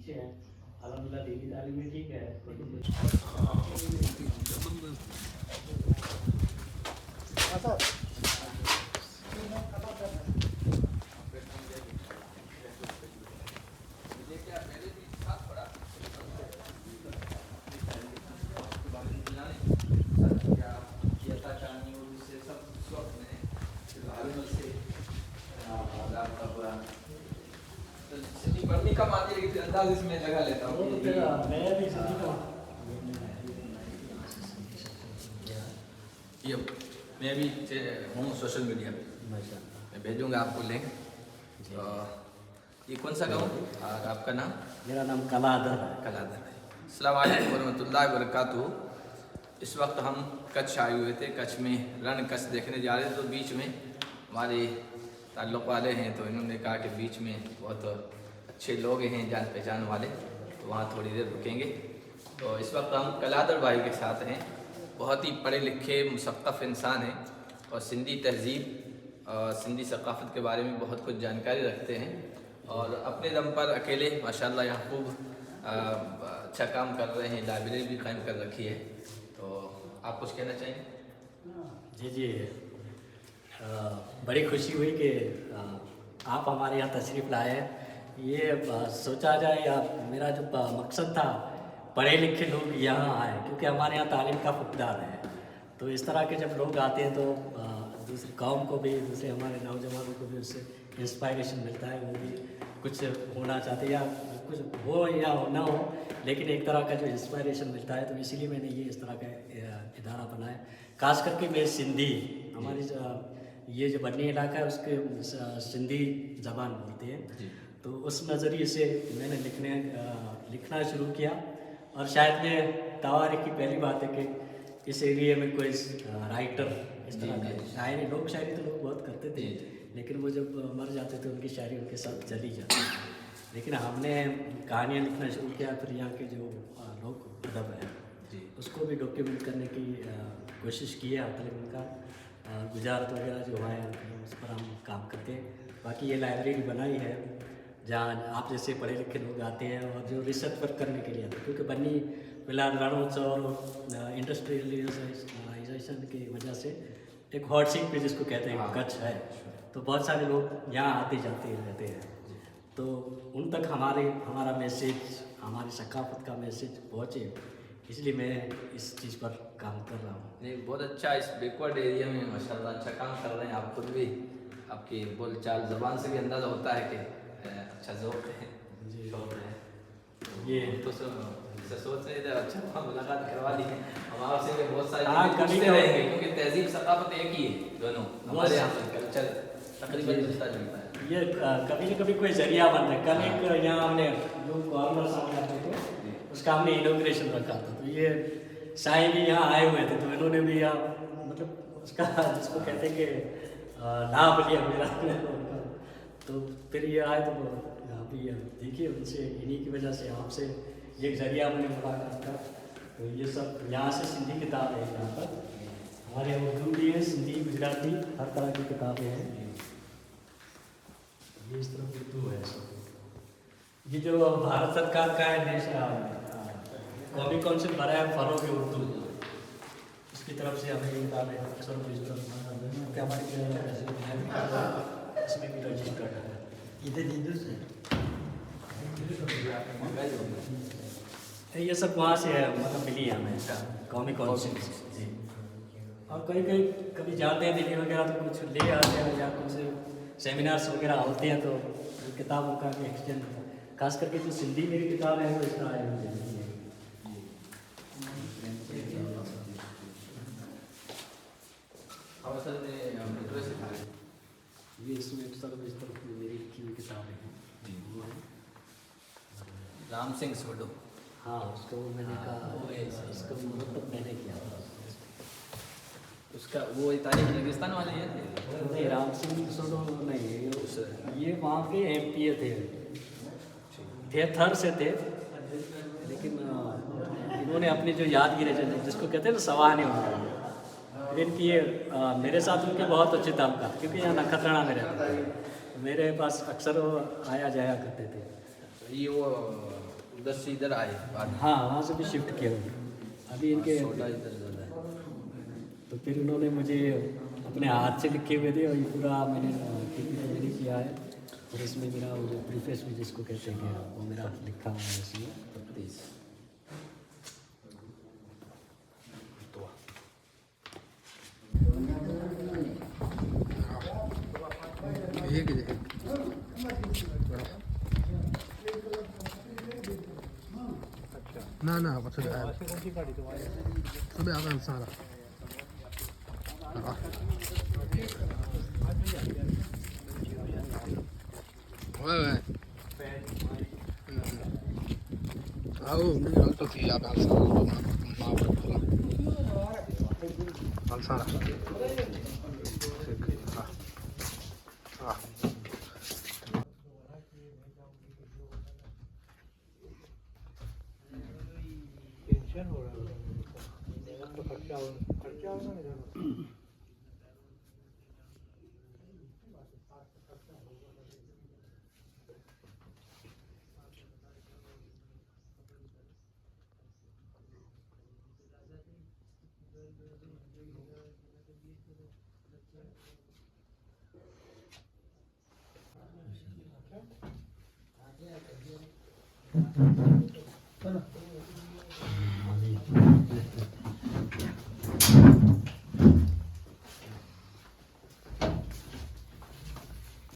अच्छे हैं अलहमदिल्ला। दीदी तालीम भी ठीक है। पढ़ने का मान लीजिए कि अंदाज इसमें लगा लेता हूँ। मैं भी ये मैं भी हूँ सोशल मीडिया पे, मैं भेजूंगा आपको लिंक। तो ये कौन सा गाँव और आपका नाम? मेरा नाम कलादर है। कलादर है। अस्सलाम वालेकुम वरहमतुल्लाहि वबरकातुहू। इस वक्त हम कच्छ आए हुए थे, कच्छ में रण कच्छ देखने जा रहे थे। तो बीच में हमारे ताल्लुक़ वाले हैं, तो इन्होंने कहा कि बीच में बहुत अच्छे लोग हैं जान पहचान वाले, तो वहाँ थोड़ी देर रुकेंगे। तो इस वक्त हम कलादर भाई के साथ हैं। बहुत ही पढ़े लिखे मुसक़्क़फ़ इंसान हैं और सिंधी तहज़ीब और सिंधी सक़ाफ़त के बारे में बहुत कुछ जानकारी रखते हैं और अपने दम पर अकेले माशाल्लाह यहाँ खूब अच्छा काम कर रहे हैं। लाइब्रेरी भी कायम कर रखी है। तो आप कुछ कहना चाहेंगे? जी जी, बड़ी खुशी हुई कि आप हमारे यहाँ तशरीफ़ लाए हैं। ये सोचा जाए या मेरा जो मकसद था पढ़े लिखे लोग यहाँ आए, क्योंकि हमारे यहाँ तालीम का फुकदार है। तो इस तरह के जब लोग आते हैं तो दूसरी कौम को भी, दूसरे हमारे नौजवानों को भी उससे इंस्पायरेशन मिलता है। वो भी कुछ होना चाहते हैं या कुछ हो या ना हो, लेकिन एक तरह का जो इंस्पायरेशन मिलता है। तो इसीलिए मैंने ये इस तरह का इदारा बनाया। खास करके मैं सिंधी, हमारी ये जो बन्नी इलाका है उसके सिंधी ज़बान बोलते हैं, तो उस नज़रिए से मैंने लिखना शुरू किया। और शायद मैं तारीख की पहली बात है कि इस एरिया में कोई राइटर इस तरह का शायरी, लोग शायरी तो लोग बहुत करते थे, लेकिन वो जब मर जाते थे उनकी शायरी उनके साथ चली जाती थी। लेकिन हमने कहानियाँ लिखना शुरू किया। फिर यहाँ के जो लोग अदब है उसको भी डॉक्यूमेंट करने की कोशिश की है। मतलब उनका गुजारत वगैरह जो है उस पर हम काम करते हैं। बाकी ये लाइब्रेरी बनाई है जहाँ आप जैसे पढ़े लिखे लोग आते हैं और जो रिसर्च वर्क करने के लिए आते हैं, क्योंकि बन्नी फिलहाल रणोत्सव और इंडस्ट्रियलाइजेशन की वजह से एक हॉट सीट पे जिसको कहते हैं कच्छ है, तो बहुत सारे लोग यहाँ आते जाते रहते हैं। तो उन तक हमारा मैसेज, हमारी सकाफत का मैसेज पहुँचे, इसलिए मैं इस चीज़ पर काम कर रहा हूँ। नहीं, बहुत अच्छा, इस बैकवर्ड एरिया में माशाल्लाह अच्छा काम कर रहे हैं। आप खुद भी, आपकी बोलचाल ज़बान से भी अंदाज़ा होता है कि अच्छा ज़ौक़ है, शौक़ है। ये तो सोच रहे थे अच्छा मुलाकात करवा ली है। हम आपसे भी बहुत सारी कभी पूछते रहेंगे, क्योंकि तहज़ीब सकाफ़त एक ही है दोनों हमारे यहाँ पर, कल्चर तकरीबन मिलता जुलता है। ये कभी न कभी कोई जरिया बन रहा है। कल एक यहाँ हमने जो गवर्नर साहब आते थे उसका हमने इनॉग्रेशन रखा था, तो ये साईं भी यहाँ आए हुए थे, तो इन्होंने भी यहाँ मतलब उसका जिसको कहते हैं कि नाम लिया मेरा। तो फिर ये आए तो अभी देखिए उनसे, इन्हीं की वजह से आपसे एक जरिया हमने मुलाकात का। तो ये सब यहाँ से सिंधी किताब है, यहाँ पर हमारे यहाँ उर्दू भी है, सिंधी, गुजराती, हर तरह की किताबें हैं। ये इस तरह उर्दू है सब। ये जो भारत सरकार का है कॉपी काउंसिल बना है फ़रोग़ उर्दू, उसकी तरफ से हमें ये किताबें अक्सर क्योंकि हमारी इसमें भी रजिस्टर्ड है। ये सब वहाँ से है, मतलब मिली है हमें कौमी काउंसिल जी। और कभी जाते हैं दिल्ली वगैरह तो कुछ ले आते हैं, या कुछ सेमिनार्स वगैरह होते हैं तो किताबों का भी एक्सचेंज। खास करके जो सिंधी मेरी किताब है वो इस तरह है। ये इसमें सब इस तरफ मेरी लिखी हुई किताबें हैं, वो है राम सिंह सोडो। हाँ, उसको मैंने कहा इसको मतलब मैंने किया था उसका वो तारीख रेगिस्तान वाले हैं नहीं, राम सिंह सोडो नहीं, ये वहाँ के MP थे थर से थे, लेकिन इन्होंने अपनी जो यादगिरी जिसको कहते हैं ना सवाहनी होना, इनकी मेरे साथ उनके बहुत अच्छे ताल्लुकात, क्योंकि यहाँ नखत्राना में रहते थे, मेरे पास अक्सर वो आया जाया करते थे। ये वो उधर से इधर आए बाद में। हाँ वहाँ से भी शिफ्ट किया हुआ। अभी इनके छोटा इधर ज़्यादा है। तो फिर उन्होंने मुझे अपने हाथ से लिखे हुए थे और ये पूरा मैंने टीपी पे मैंने किया है। और इसमें मेरा वो जो प्रीफेस भी जिसको कहते हैं वो मेरा लिखा हुआ है इसमें। प्लीज ना ना पछुड़ आया सबे आसान सारा ओए ओए आओ नहीं अलतो थी आप आसान मां बोला आसान हां हां टेंशन हो रहा है तो खर्चा होगा ना